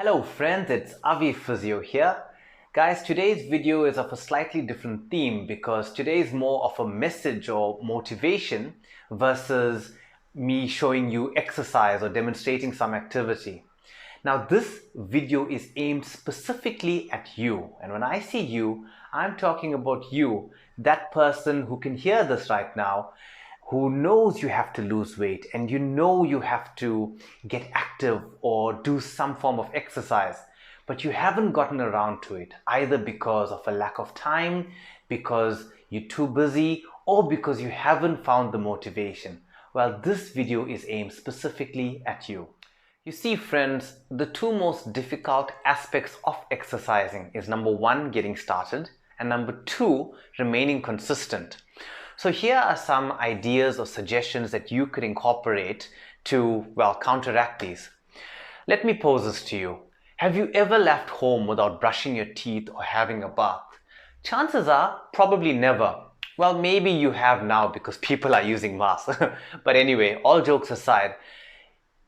Hello friends, it's AviPhysio here. Guys, today's video is of a slightly different theme because today is more of a message or motivation versus me showing you exercise or demonstrating some activity. Now this video is aimed specifically at you, and when I say you, I'm talking about you, that person who can hear this right now, who knows you have to lose weight and you know you have to get active or do some form of exercise, but you haven't gotten around to it, either because of a lack of time, because you're too busy, or because you haven't found the motivation. Well, this video is aimed specifically at you. You see, friends, the two most difficult aspects of exercising is number one, getting started, and number two, remaining consistent. So here are some ideas or suggestions that you could incorporate to, well, counteract these. Let me pose this to you. Have you ever left home without brushing your teeth or having a bath? Chances are probably never. Well, maybe you have now because people are using masks. But anyway, all jokes aside,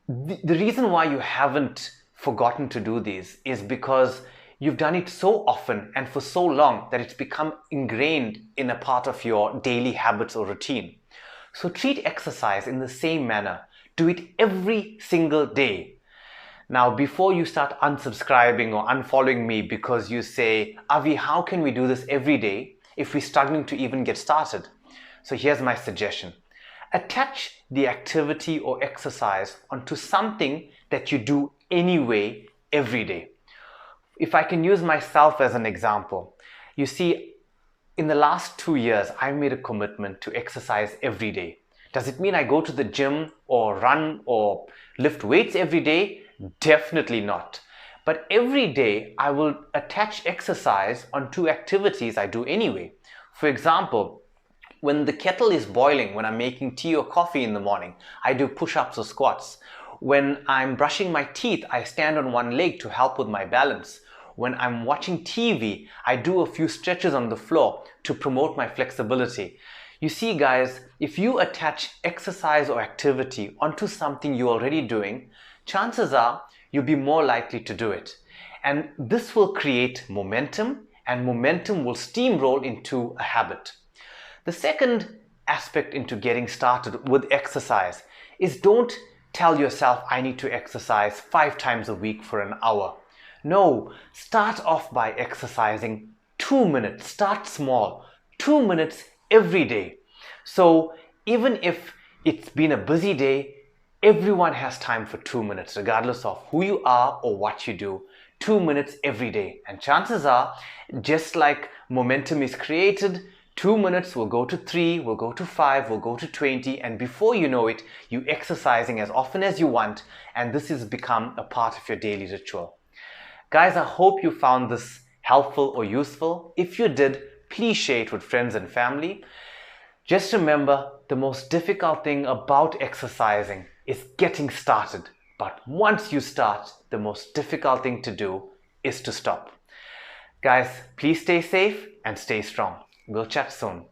the reason why you haven't forgotten to do these is because you've done it so often and for so long that it's become ingrained in a part of your daily habits or routine. So treat exercise in the same manner. Do it every single day. Now, before you start unsubscribing or unfollowing me because you say, Avi, how can we do this every day if we're struggling to even get started? So here's my suggestion. Attach the activity or exercise onto something that you do anyway every day. If I can use myself as an example, you see, in the last 2 years, I made a commitment to exercise every day. Does it mean I go to the gym or run or lift weights every day? Definitely not. But every day, I will attach exercise onto activities I do anyway. For example, when the kettle is boiling, when I'm making tea or coffee in the morning, I do push-ups or squats. When I'm brushing my teeth, I stand on one leg to help with my balance. When I'm watching TV, I do a few stretches on the floor to promote my flexibility. You see, guys, if you attach exercise or activity onto something you're already doing, chances are you'll be more likely to do it. And this will create momentum, and momentum will steamroll into a habit. The second aspect into getting started with exercise is don't tell yourself, I need to exercise 5 times a week for an hour. No, start off by exercising 2 minutes. Start small, 2 minutes every day. So even if it's been a busy day, everyone has time for 2 minutes, regardless of who you are or what you do. 2 minutes every day. And chances are, just like momentum is created, 2 minutes will go to 3, will go to 5, will go to 20, and before you know it, you're exercising as often as you want, and this has become a part of your daily ritual. Guys, I hope you found this helpful or useful. If you did, please share it with friends and family. Just remember, the most difficult thing about exercising is getting started. But once you start, the most difficult thing to do is to stop. Guys, please stay safe and stay strong. We'll chat soon.